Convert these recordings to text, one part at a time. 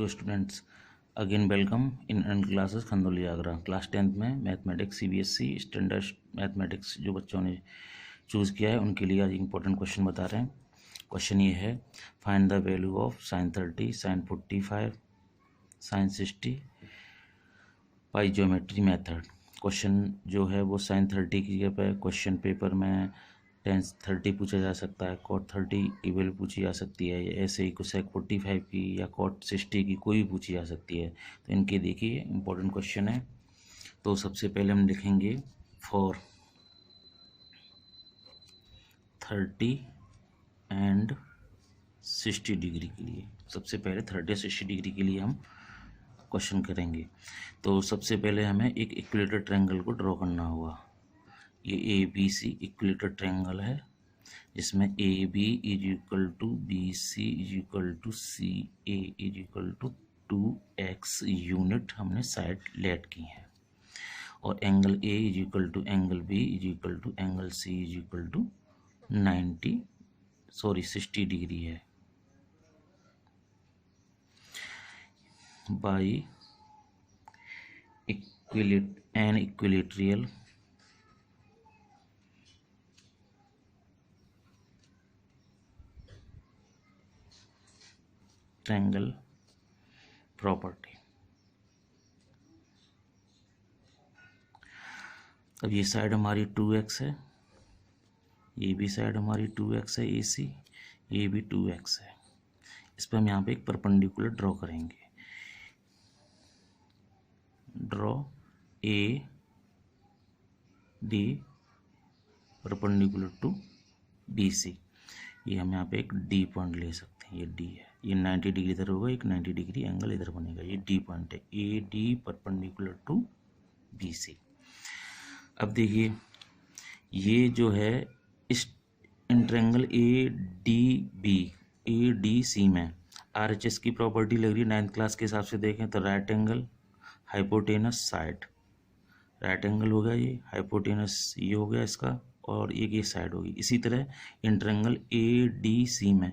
Hello students, again welcome in and classes Khandauli Agra. Class 10th में mathematics CBSE standard mathematics जो बच्चों ने choose किया है उनके लिए आज इंपॉर्टेंट क्वेश्चन बता रहे हैं। क्वेश्चन ये है, find the value of sin 30, sin 45, sin 60 by geometry method. Question जो है वो sin 30 की जगह पर क्वेश्चन पेपर में tan 30 पूछा जा सकता है, cot 30 की वैल्यू पूछी जा सकती है, ऐसे ही cosec 45 की या cot 60 की कोई भी पूछी जा सकती है। तो इनके देखिए इंपॉर्टेंट क्वेश्चन है। तो सबसे पहले हम लिखेंगे फॉर 30 एंड 60 डिग्री के लिए। सबसे पहले 30 और 60 डिग्री के लिए हम क्वेश्चन करेंगे। तो सबसे पहले हमें एक इक्विलेटरल ट्रायंगल को ड्रॉ करना होगा। ये A B C equilateral triangle है जिसमें A B is equal to B C is equal to C A is equal to 2x unit हमने साइड लेट की है, और angle A is equal to angle B is equal to angle C is equal to 60 degree है by equilateral triangle property. अब ये side हमारी 2x है, ये भी साइड हमारी 2x है, AC ये भी 2x है। इस पर हम यहाँ पे एक परपेंडिकुलर ड्रॉ करेंगे। Draw A D perpendicular to BC। ये हम यहाँ पे एक D पॉइंट ले सकते हैं, ये D है। ये 90 डिग्री इधर होगा, एक 90 डिग्री एंगल इधर बनेगा, ये D पॉइंट है। AD perpendicular to BC। अब देखिए ये जो है इस इन ट्रायंगल ADC में RHS की प्रॉपर्टी लग रही है 9th क्लास के हिसाब से देखें तो right angle hypotenuse side, right angle हो गया, ये हाइपोटेनस ये हो गया इसका, और एक ये साइड होगी। इसी तरह इन ट्रायंगल ADC में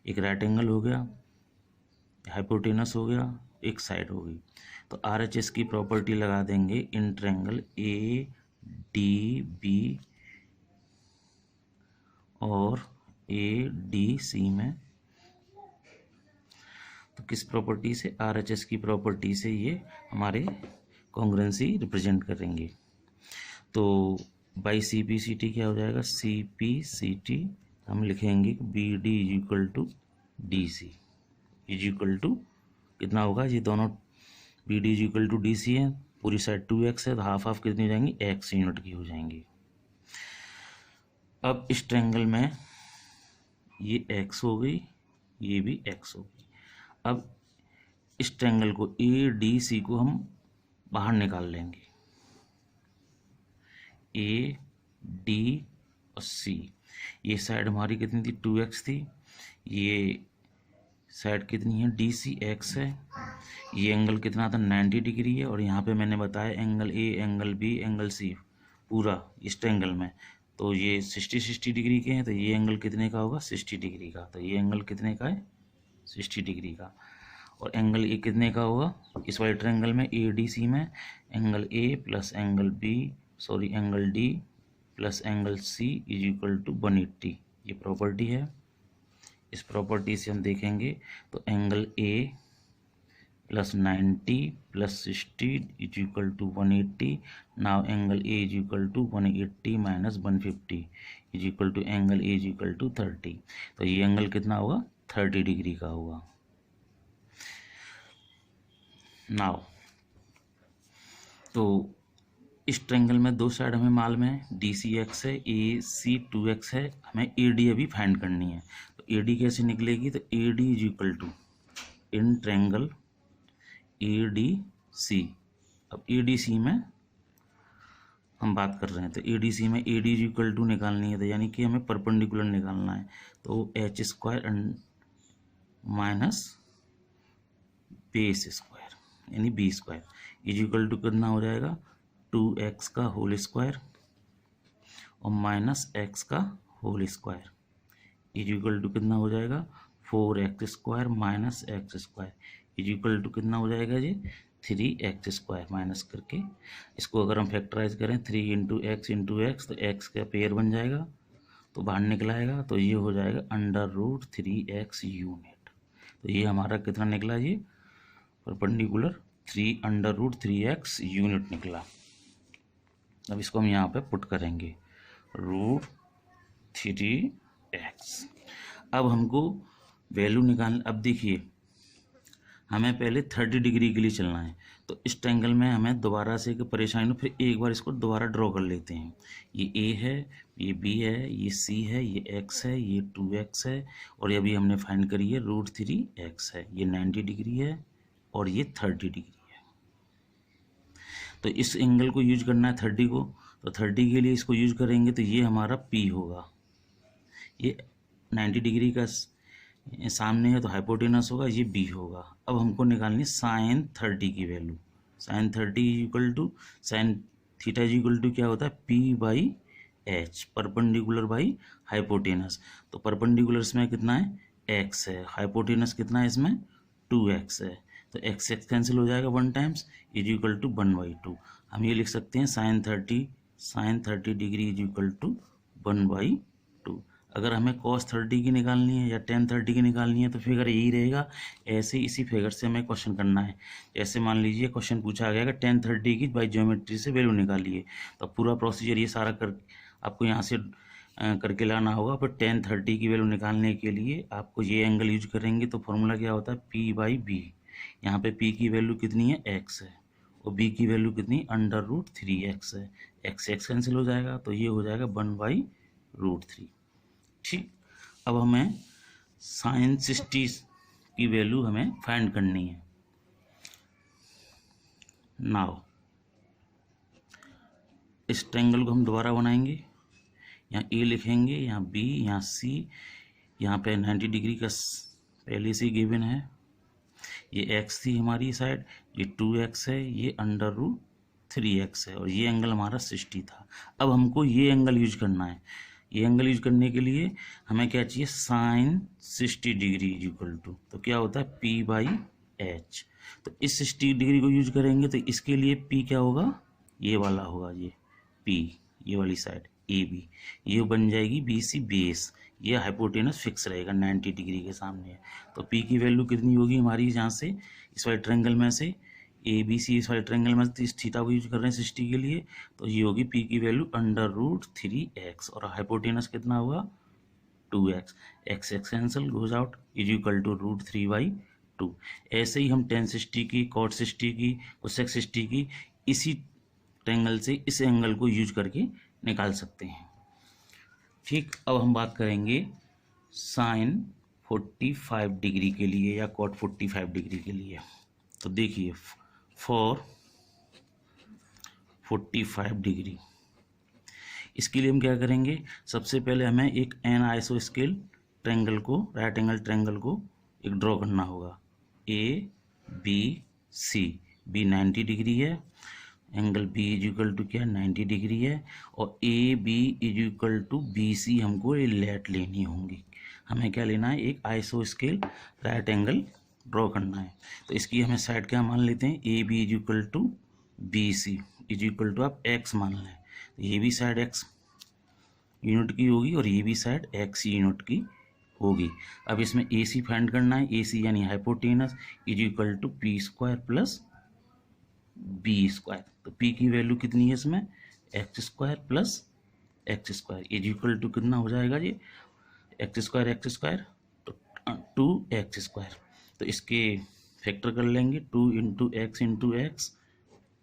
एक राइट एंगल हो गया, हाइपोटेनस हो गया, एक साइड होगी। तो RHS की प्रॉपर्टी लगा देंगे इन ट्रायंगल ADB और ADC में। तो किस प्रॉपर्टी से? RHS की प्रॉपर्टी से ये हमारे कॉन्ग्रुएंसी रिप्रेजेंट करेंगे। तो बाई CPCT क्या हो जाएगा? CPCT हम लिखेंगे BD is equal to DC is equal to कितना होगा? ये दोनों BD is equal to DC है, पूरी साइड 2x है, तो हाफ हाफ कितनी हो जाएंगी? x यूनिट की हो जाएंगी। अब इस ट्रायंगल में ये x हो गई, ये भी x हो गई। अब इस ट्रायंगल को ADC को हम बाहर निकाल लेंगे। AD और C, ये साइड हमारी कितनी थी? 2x थी। ये साइड कितनी है? DC x है। ये एंगल कितना था? 90 डिग्री है। और यहाँ पे मैंने बताया angle A, angle B, angle C पूरा इस ट्रायंगल में, तो ये 60 डिग्री के हैं। तो ये एंगल कितने का होगा? 60 डिग्री का। तो ये एंगल कितने का है? 60 डिग्री का। और एंगल ए कितने का होगा? इस वाले ट्रायंगल में ADC में angle A plus angle angle D plus angle C is equal to 180। ये प्रॉपर्टी है। इस प्रॉपर्टी से हम देखेंगे तो angle A plus 90 plus 60 is equal to 180। Now angle A is equal to 180 minus 150 is equal to angle A is equal to 30। तो ये angle कितना होगा? 30 डिग्री का होगा। नाउ तो इस ट्रायंगल में दो साइड हमें मालूम है, DC x है, AC 2x है, हमें AD अभी फाइंड करनी है। तो AD कैसे निकलेगी? तो AD is equal to in triangle ADC। अब ADC में हम बात कर रहे हैं, तो ADC में AD इज इक्वल टू निकालनी है, तो यानी कि हमें परपेंडिकुलर निकालना है। तो h square minus base square यानी B square is equal to कितना हो जाएगा? 2x का होल स्क्वायर और माइनस x का whole square is equal to कितना हो जाएगा? 4x square minus x square is equal to कितना हो जाएगा जी 3x² माइनस करके इसको अगर हम फैक्टराइज करें 3 इंटू एक्स तो एक्स का पेयर बन जाएगा तो बाहर निकल आएगा तो ये हो जाएगा √3x यूनिट। तो ये हमारा कितना निकला ये परपेंडिकुलर 3√3x यूनिट निकला। अब इसको हम यहाँ पे पुट करेंगे √3x। अब हमको वैल्यू निकालना। अब देखिए हमें पहले 30 डिग्री के लिए चलना है तो इस ट्रायंगल में हमें दोबारा से परेशानी हो, फिर एक बार इसको दोबारा ड्रॉ कर लेते हैं। ये A है, ये B है, ये C है, ये X है, ये 2x है और ये अभी हमने फाइंड करी है √3x है। ये 90 डिग्री है और ये 30 डिग्री है। तो इस एंगल को यूज करना है 30 को, तो 30 के लिए इसको यूज करेंगे तो ये हमारा P होगा। ये 90 डिग्री का सामने है तो हाइपोटेनस होगा, ये बी होगा। अब हमको निकालनी साइन 30 की value. Sine 30 equal to sine theta equal to क्या होता है P/H परपेंडिकुलर बाई हाइपोटेनस। तो परपेंडिकुलर इसमें कितना है x है, हाइपोटेनस कितना है इसमें 2x है। तो x कैंसिल हो जाएगा 1 टाइम्स इज इक्वल टू 1/2। हम ये लिख सकते हैं sine 30 degree is equal to 1/2। अगर हमें cos 30 की निकालनी है या tan 30 की निकालनी है तो फिगर यही रहेगा। ऐसे इसी फिगर से हमें क्वेश्चन करना है। जैसे मान लीजिए क्वेश्चन पूछा गया कि tan 30 की बाई ज्योमेट्री से वैल्यू निकालिए, तो पूरा प्रोसीजर ये सारा कर आपको यहाँ से करके लाना होगा। पर tan 30 की वैल्यू निकालने के लिए आपको ये एंगल यूज करेंगे तो फॉर्मूला क्या होता है P/B। यहाँ पे P की वैल्यू कितनी है x है और B की वैल्यू कितनी √3x है। x कैंसिल हो जाएगा तो ये हो जाएगा 1/√3। ठीक, अब हमें साइन 60 की वैल्यू हमें फाइंड करनी है। नाउ इस ट्रायंगल को हम दोबारा बनाएंगे। यहाँ A लिखेंगे, यहाँ B, यहाँ C, यहाँ पे 90 डिग्री का पहले से गिवन है। ये x थी हमारी साइड, ये 2x है, ये √3x है और ये एंगल हमारा 60 था। अब हमको ये एंगल यूज करना है। ये एंगल यूज करने के लिए हमें क्या चाहिए साइन 60 डिग्री इक्वल टू, तो क्या होता है P/H। तो इस 60 डिग्री को यूज करेंगे तो इसके लिए P क्या होगा ये वाला होगा, ये P, ये वाली साइड AB, ये बन जाएगी BC बेस। ये हाइपोटेनस फिक्स रहेगा 90 डिग्री के सामने। तो P की वैल्यू कितनी होगी हमारी जहाँ से इस वाले ट्रायंगल में से ABC इस वाले ट्रायंगल में से इस थीटा को यूज कर रहे हैं 60 के लिए, तो ये होगी P की वैल्यू √3x और हाइपोटेनस कितना होगा 2x। x cancel goes out is equal to √3/2। ऐसे ही हम tan 60 की, cot 60 की, cosec 60 की इसी ट्रायंगल से इस एंगल को यूज करके निकाल सकते हैं। ठीक, अब हम बात करेंगे साइन 45 डिग्री के लिए या cot 45 डिग्री के लिए। तो देखिए फॉर 45 डिग्री इसके लिए हम क्या करेंगे, सबसे पहले हमें एक एन आइसोस्केल ट्रायंगल को, राइट एंगल ट्रायंगल को एक ड्रॉ करना होगा। ABC, B 90 डिग्री है, angle B is equal to क्या 90 डिग्री है और AB is equal to BC हमको ये लेट लेनी होंगी। हमें क्या लेना है एक आइसोस्केल राइट एंगल ड्रॉ करना है। तो इसकी हमें साइड क्या मान लेते हैं AB is equal to BC is equal to आप x मान लें। तो ये भी साइड x यूनिट की होगी और ये भी साइड x यूनिट की होगी। अब इसमें AC फाइंड करना है। AC यानी hypotenuse is equal to P² plus B²। तो P की वैल्यू कितनी है इसमें x² plus x² is equal to कितना हो जाएगा जी x² तो 2x²। तो इसके फैक्टर कर लेंगे 2 इंटू x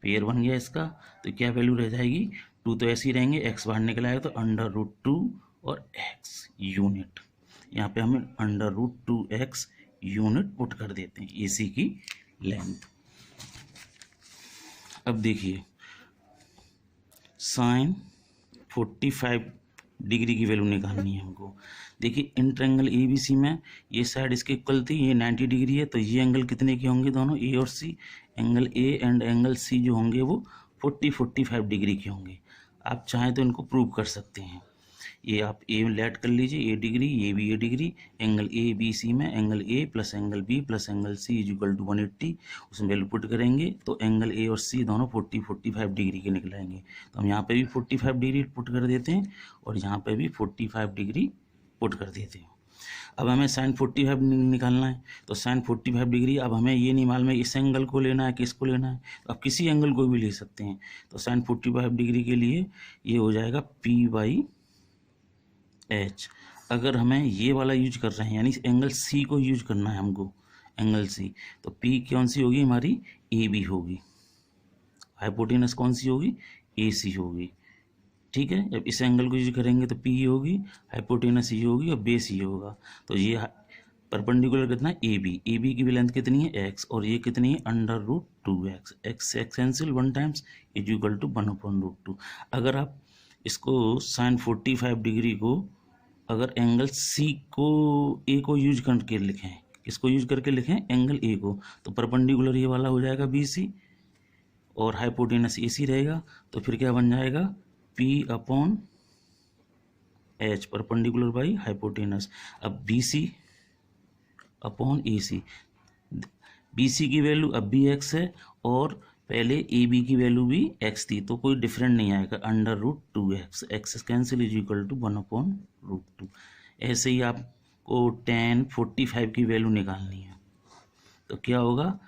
पेयर बन गया इसका। तो क्या वैल्यू रह जाएगी 2 तो ऐसे ही रहेंगे, x बाहर निकल आएगा तो √2 और x यूनिट। यहाँ पे हमें √2x यूनिट पुट कर देते हैं AC की लेंथ। अब देखिए साइन 45 डिग्री की वैल्यू निकालनी है हमको। देखिए इन ट्रायंगल ABC में ये साइड इसके इक्वल थी, ये 90 डिग्री है, तो ये एंगल कितने के होंगे दोनों A और C। Angle A and angle C जो होंगे वो 45 डिग्री के होंगे। आप चाहें तो इनको प्रूव कर सकते हैं। ये आप ए लेट कर लीजिए, ए डिग्री, ये भी A degree, angle A B C में angle A plus angle B plus angle C is equal to 180, उसमें वैल्यू पुट करेंगे तो एंगल ए और सी दोनों 45 डिग्री के निकलेंगे। तो हम यहाँ पे भी 45 डिग्री पुट कर देते हैं और यहाँ पे भी 45 डिग्री पुट कर देते हैं। अब हमें साइन 45 निकालना है, तो साइन 45 डिग्री, अब हमें ये नहीं मालूम है इस एंगल को लेना है किसको लेना है, तो अब किसी एंगल को भी ले सकते हैं। तो साइन 45 डिग्री के लिए ये हो जाएगा P/H। अगर हमें ये वाला यूज कर रहे हैं यानी एंगल सी को यूज करना है हमको, एंगल सी, तो P कौन सी होगी हमारी, AB होगी। हाइपोटेनस कौन सी होगी, AC होगी। ठीक है, जब इस एंगल को यूज करेंगे तो P होगी, हाइपोटेनस ये होगी और बेस ये होगा। तो ये परपेंडिकुलर कितना है, AB की भी लेंथ कितनी है x, और ये कितनी है √2x, x cancel 1 times is equal to 1/√2। अगर आप इसको साइन 45 डिग्री को अगर एंगल C को A को यूज करके लिखें, किसको यूज करके लिखें, एंगल A को, तो परपेंडिकुलर ये वाला हो जाएगा BC और हाइपोटेनस AC रहेगा। तो फिर क्या बन जाएगा, P/H परपेंडिकुलर बाई हाइपोटेनस। अब BC/AC, BC की वैल्यू अब भी x है और पहले AB की वैल्यू भी x थी, तो कोई डिफरेंट नहीं आएगा, √2x, x cancel is equal to 1/√2। ऐसे ही आपको tan 45 की वैल्यू निकालनी है, तो क्या होगा,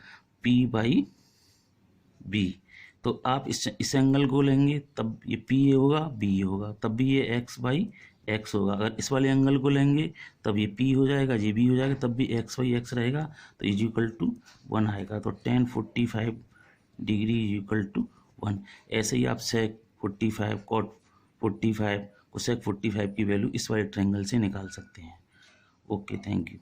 P/B। तो आप इस एंगल को लेंगे तब ये P होगा, B होगा, तब भी ये x/x होगा। अगर इस वाले एंगल को लेंगे तब ये P हो जाएगा, ये B हो जाएगा, तब भी x/x रहेगा, तो इज इक्वल टू 1 आएगा। तो tan 45 degree is equal to 1। ऐसे ही आप sec 45, cot 45, cosec 45 की वैल्यू इस वाले ट्रायंगल से निकाल सकते हैं। Okay, thank you.